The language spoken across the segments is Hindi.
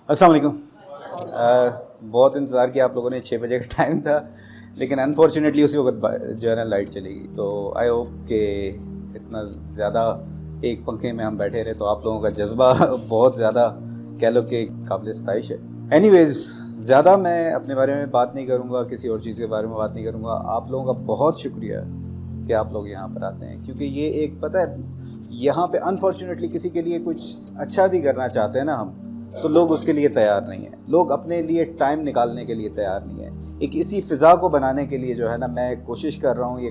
अस्सलाम वालेकुम। बहुत इंतज़ार किया आप लोगों ने, 6 बजे का टाइम था, लेकिन अनफॉर्चुनेटली उसी वक्त जो है ना लाइट चली गई। तो आई होप कि इतना ज़्यादा एक पंखे में हम बैठे रहे तो आप लोगों का जज्बा बहुत ज़्यादा कह लो कि काबिल सताइश है। एनीवेज़, ज़्यादा मैं अपने बारे में बात नहीं करूँगा, किसी और चीज़ के बारे में बात नहीं करूँगा। आप लोगों का बहुत शुक्रिया कि आप लोग यहाँ पर आते हैं, क्योंकि ये एक पता है यहाँ पे अनफॉर्चुनेटली किसी के लिए कुछ अच्छा भी करना चाहते हैं ना हम, तो लोग उसके लिए तैयार नहीं हैं। लोग अपने लिए टाइम निकालने के लिए तैयार नहीं है। एक इसी फ़िज़ा को बनाने के लिए जो है ना मैं कोशिश कर रहा हूँ। ये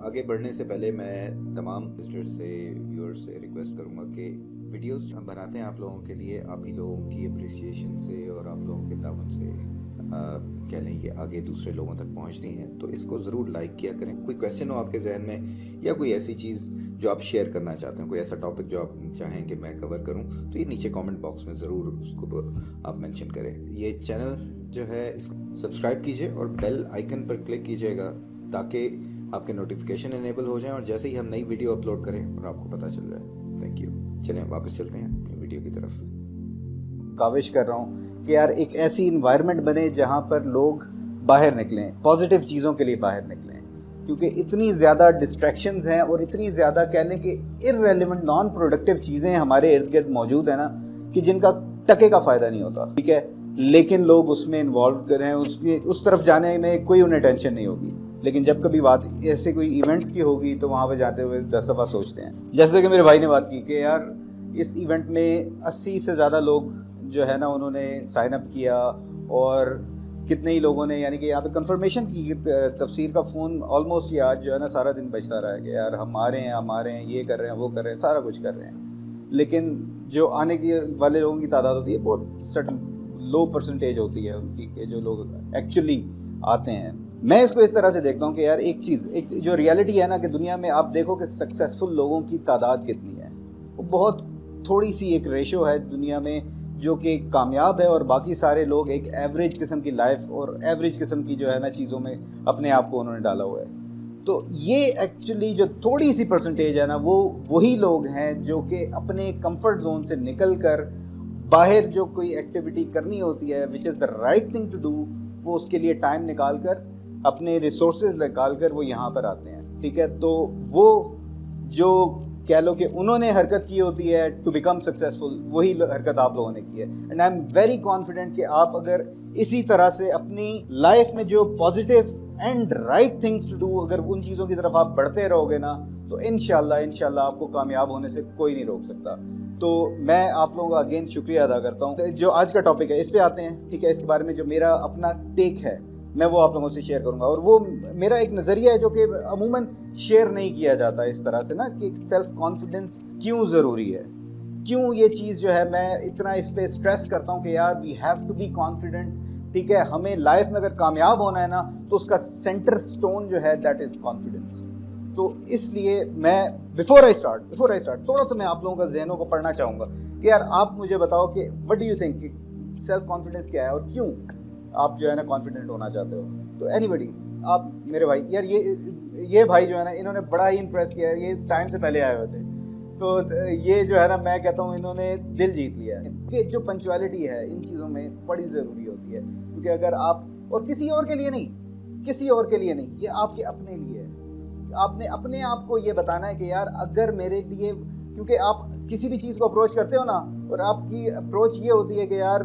आगे बढ़ने से पहले मैं तमाम विजिटर्स से, व्यूअर्स से रिक्वेस्ट करूँगा कि वीडियोस हम बनाते हैं आप लोगों के लिए, आप ही लोगों की अप्रिसिएशन से और आप लोगों के ताउन से कह लें ये आगे दूसरे लोगों तक पहुंचती हैं। तो इसको ज़रूर लाइक किया करें। कोई क्वेश्चन हो आपके जहन में या कोई ऐसी चीज़ जो आप शेयर करना चाहते हैं, कोई ऐसा टॉपिक जो आप चाहें कि मैं कवर करूं, तो ये नीचे कमेंट बॉक्स में ज़रूर उसको आप मेंशन करें। ये चैनल जो है इसको सब्सक्राइब कीजिए और बेल आइकन पर क्लिक कीजिएगा ताकि आपके नोटिफिकेशन इनेबल हो जाएं और जैसे ही हम नई वीडियो अपलोड करें और आपको पता चल जाए। Thank you. चलें वापस चलते हैं अपनी वीडियो की तरफ। काविश कर रहा हूँ कि यार एक ऐसी इन्वायरमेंट बने जहाँ पर लोग बाहर निकलें, पॉजिटिव चीज़ों के लिए बाहर निकलें, क्योंकि इतनी ज़्यादा डिस्ट्रैक्शंस हैं और इतनी ज़्यादा कह लें कि इररेलेवेंट नॉन प्रोडक्टिव चीज़ें हमारे इर्द गिर्द मौजूद हैं ना, कि जिनका टके का फ़ायदा नहीं होता, ठीक है, लेकिन लोग उसमें इन्वॉल्व कर रहे हैं, उसमें उस तरफ जाने में कोई उन्हें टेंशन नहीं होगी। लेकिन जब कभी बात ऐसे कोई इवेंट्स की होगी तो वहाँ पर जाते हुए 10 दफ़ा सोचते हैं। जैसे कि मेरे भाई ने बात की कि यार इस इवेंट में 80 से ज़्यादा लोग जो है ना उन्होंने साइन अप किया और कितने ही लोगों ने, यानी कि यहाँ पे कंफर्मेशन की तफसीर का फ़ोन ऑलमोस्ट ये आज जो है ना सारा दिन बजता रहा है कि यार हम आ रहे हैं, ये कर रहे हैं, वो कर रहे हैं, सारा कुछ कर रहे हैं। लेकिन जो आने के वाले लोगों की तादाद होती है बहुत सर्टन लो परसेंटेज होती है उनकी, कि जो लोग एक्चुअली आते हैं। मैं इसको इस तरह से देखता हूँ कि यार एक चीज़, एक जो रियलिटी है ना कि दुनिया में आप देखो कि सक्सेसफुल लोगों की तादाद कितनी है, वो बहुत थोड़ी सी एक रेशो है दुनिया में जो कि कामयाब है, और बाकी सारे लोग एक एवरेज किस्म की लाइफ और एवरेज किस्म की जो है ना चीज़ों में अपने आप को उन्होंने डाला हुआ है। तो ये एक्चुअली जो थोड़ी सी परसेंटेज है ना, वो वही लोग हैं जो कि अपने कंफर्ट जोन से निकल कर बाहर जो कोई एक्टिविटी करनी होती है which is the right thing to do, वो उसके लिए टाइम निकाल कर, अपने रिसोर्सेज निकाल कर वो यहाँ पर आते हैं। ठीक है, तो वो जो कह लो कि उन्होंने हरकत की होती है टू बिकम सक्सेसफुल, वही हरकत आप लोगों ने की है। And I am very confident कि आप अगर इसी तरह से अपनी लाइफ में जो positive and right things to do, अगर उन चीज़ों की तरफ आप बढ़ते रहोगे ना, तो इंशाल्लाह आपको कामयाब होने से कोई नहीं रोक सकता। तो मैं आप लोगों का अगेन शुक्रिया अदा करता हूँ। जो आज का टॉपिक है इस पे आते हैं, ठीक है। इसके बारे में जो मेरा अपना टेक है मैं वो आप लोगों से शेयर करूंगा, और वो मेरा एक नज़रिया है जो कि अमूमन शेयर नहीं किया जाता इस तरह से ना, कि सेल्फ कॉन्फिडेंस क्यों ज़रूरी है, क्यों ये चीज़ जो है मैं इतना इस पर स्ट्रेस करता हूँ कि यार we have to be confident. ठीक है, हमें लाइफ में अगर कामयाब होना है ना, तो उसका सेंटर स्टोन जो है दैट इज़ कॉन्फिडेंस। तो इसलिए मैं बिफोर आई स्टार्ट थोड़ा सा मैं आप लोगों का जहनों को पढ़ना चाहूँगा कि यार आप मुझे बताओ कि what do you think, self confidence क्या है और क्यों आप जो है ना कॉन्फिडेंट होना चाहते हो। तो एनीबडी, आप मेरे भाई, यार ये भाई जो है ना इन्होंने बड़ा ही इम्प्रेस किया है, ये टाइम से पहले आए हुए थे। तो ये जो है ना मैं कहता हूँ इन्होंने दिल जीत लिया है कि जो पंचुअलिटी है इन चीज़ों में बड़ी ज़रूरी होती है, क्योंकि अगर आप, और किसी और के लिए नहीं, ये आपके अपने लिए है। आपने अपने आप को ये बताना है कि यार अगर मेरे लिए, क्योंकि आप किसी भी चीज़ को अप्रोच करते हो ना, और आपकी अप्रोच ये होती है कि यार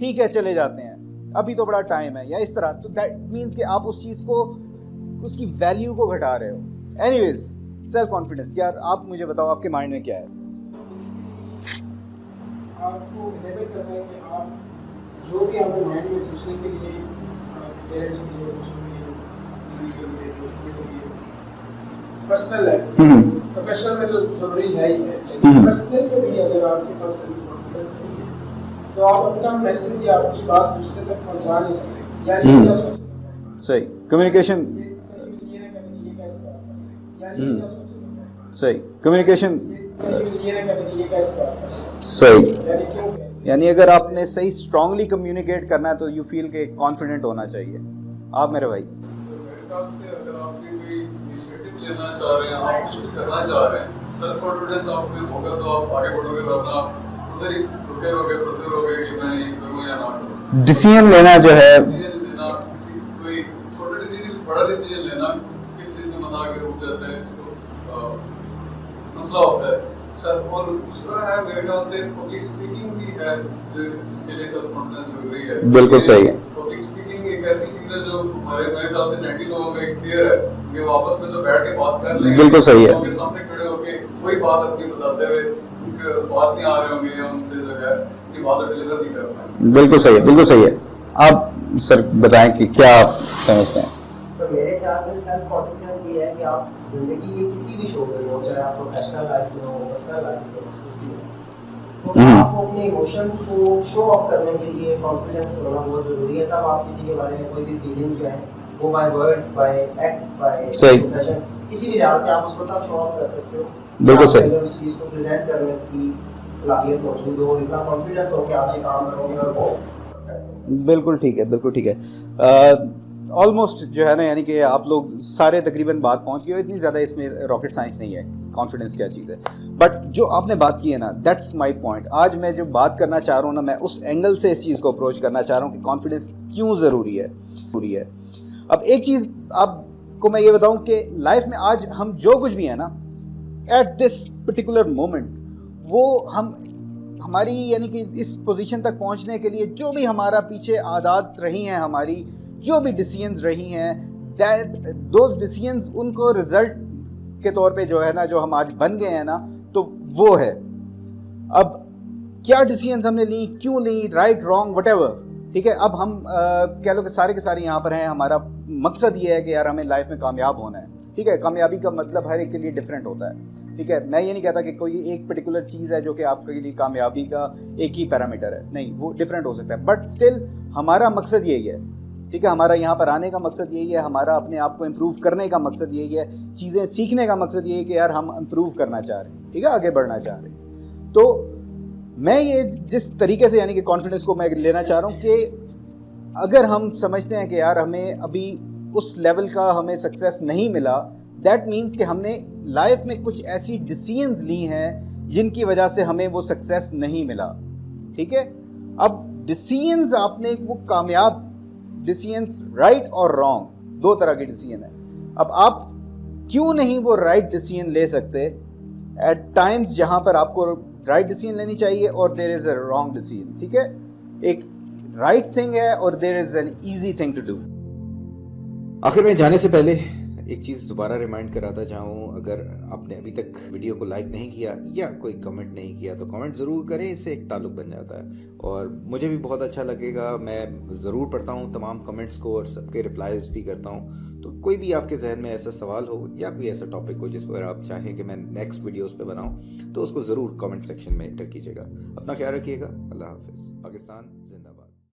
ठीक है चले जाते हैं, अभी तो बड़ा टाइम है, या इस तरह, तो दैट मीन्स कि आप उस चीज़ को, उसकी वैल्यू को घटा रहे हो। एनीवेज, सेल्फ कॉन्फिडेंस, यार आप मुझे बताओ आपके माइंड में क्या है। आपको लेवल करना है कि आप जो भी आपके माइंड में दूसरे के लिए, पेरेंट्स के लिए, बीवी के लिए, दोस्तों के लिए, पर्सनल लाइफ, प्रोफेशनल में तो जरूरी है ही है, लेकिन पर्सनल में भी अगर आपके पास सेल्फ कॉन्फिडेंस नहीं है तो आप अपना मैसेज या आपकी बात दूसरे तक पहुंचा नहीं सकते। यानी ये क्या सोचें, सही कम्युनिकेशन, ये ना करें कि ये कैसे बात करें, यानी ये क्या सोचें, सही कम्युनिकेशन, ये ना करें कि ये कैसे बात करें, सही, यानी क्यों करें। यानी अगर आपने सही स्ट्रांगली कम्युनिकेट करना है तो यू फील के कॉन्फिडेंट होना चाहिए। आप मेरे भाई, मेरे ख्याल से अगर आप कोई इनिशिएटिव लेना चाह रहे हैं, आप कुछ करना चाह रहे हैं, सेल्फ कॉन्फिडेंस आप में होगा तो आप आगे बढ़ोगे, वरना आप उधर ही रुके रुके रहोगे फंसे रहोगे कि मैं ये करूँ या ना करूँ। डिसीजन लेना जो है, डिसीजन लेना, किसी कोई छोटा डिसीजन बड़ा डिसीजन लेना, किस चीज़ में मना के रुक जाते हैं जो मसला होता है सर। और दूसरा है मेरे ख्याल से पब्लिक स्पीकिंग भी है जिसके लिए सेल्फ कॉन्फिडेंस जरूरी है। बिल्कुल सही है। पब्लिक स्पीकिंग एक ऐसी चीज़ है जो मेरे ख्याल से 90 लोगों का एक फियर है कि वो आपस में तो बैठ के बात कर लेंगे, बिल्कुल सही है। लोगों के सामने खड़े होके वही बात अपनी बताते हुए उनके पास नहीं आ रहे होंगे या उनसे जो है अपनी बात डिलीवर नहीं कर पाएंगे। बिल्कुल सही है, बिल्कुल सही है। आप सर बताएं कि क्या आप समझते हैं? तो मेरे ख्याल से सेल्फ कॉन्फिडेंस ये है कि आप जिंदगी में किसी भी शो में हो, चाहे आप प्रोफेशनल लाइफ में हो, पर्सनल लाइफ में हो, तो आपको अपने इमोशंस को शो ऑफ करने के लिए कॉन्फिडेंस होना बहुत ज़रूरी है। तब आप किसी के बारे में कोई भी फीलिंग जो है वो by words, by act, by expression, किसी भी लिहाज से आप उसको तब शो ऑफ कर सकते हो। बिल्कुल सही। अगर उस चीज़ को प्रेजेंट करने की सलाहियत मौजूद हो, इतना कॉन्फिडेंस हो कि आप ये काम करोगे और वो बिल्कुल ठीक है, बिल्कुल ठीक है। ऑलमोस्ट जो है ना, यानी कि आप लोग सारे तकरीबन बात पहुंच गए हो। इतनी ज़्यादा इसमें रॉकेट साइंस नहीं है, कॉन्फिडेंस क्या चीज़ है। बट जो आपने बात की है ना, दैट्स माय पॉइंट। आज मैं जो बात करना चाह रहा हूँ ना, मैं उस एंगल से इस चीज़ को अप्रोच करना चाह रहा हूँ कि कॉन्फिडेंस क्यों ज़रूरी है। अब एक चीज़ आपको मैं ये बताऊँ कि लाइफ में आज हम जो कुछ भी है ना, एट दिस पर्टिकुलर मोमेंट, वो हमारी यानी कि इस पोजीशन तक पहुंचने के लिए जो भी हमारा पीछे आदत रही हैं, हमारी जो भी डिसीजंस रही हैं, दैट दोज डिसीजंस उनको रिजल्ट के तौर पे जो है ना, जो हम आज बन गए हैं ना, तो वो है। अब क्या डिसीजंस हमने ली, क्यों ली, राइट रॉन्ग व्हाटएवर, ठीक है। अब हम कह लो कि सारे के सारे यहाँ पर हैं। हमारा मकसद ये है कि यार हमें लाइफ में कामयाब होना है, ठीक है। कामयाबी का मतलब हर एक के लिए डिफरेंट होता है, ठीक है। मैं ये नहीं कहता कि कोई एक पर्टिकुलर चीज़ है जो कि आपके लिए कामयाबी का एक ही पैरामीटर है, नहीं, वो डिफरेंट हो सकता है। बट स्टिल हमारा मकसद यही है, ठीक है। हमारा यहाँ पर आने का मकसद यही है, हमारा अपने आप को इम्प्रूव करने का मकसद यही है, चीज़ें सीखने का मकसद यही है कि यार हम इम्प्रूव करना चाह रहे हैं, ठीक है, आगे बढ़ना चाह रहे हैं। तो मैं ये जिस तरीके से यानी कि कॉन्फिडेंस को मैं लेना चाह रहा हूँ कि अगर हम समझते हैं कि यार हमें अभी उस लेवल का हमें सक्सेस नहीं मिला, दैट मीन्स कि हमने लाइफ में कुछ ऐसी डिसीजंस ली हैं जिनकी वजह से हमें वो सक्सेस नहीं मिला, ठीक है। अब डिसीजंस आपने वो कामयाब डिसीजंस, राइट और रॉन्ग, दो तरह के डिसीजन है। अब आप क्यों नहीं वो राइट डिसीजन ले सकते एट टाइम्स जहां पर आपको राइट डिसीजन लेनी चाहिए और there is a wrong decision, ठीक है। एक राइट थिंग है और there is an easy thing to do. आखिर में जाने से पहले एक चीज़ दोबारा रिमाइंड कराता चाहूँ, अगर आपने अभी तक वीडियो को लाइक नहीं किया या कोई कमेंट नहीं किया तो कमेंट ज़रूर करें, इससे एक ताल्लुक बन जाता है और मुझे भी बहुत अच्छा लगेगा। मैं ज़रूर पढ़ता हूँ तमाम कमेंट्स को और सबके रिप्लाईज भी करता हूँ। तो कोई भी आपके जहन में ऐसा सवाल हो या कोई ऐसा टॉपिक हो जिस पर आप चाहें कि मैं नेक्स्ट वीडियोज़ पर बनाऊँ, तो उसको ज़रूर कमेंट सेक्शन में एंटर कीजिएगा। अपना ख्याल रखिएगा। अल्लाह हाफिज़। पाकिस्तान जिंदाबाद।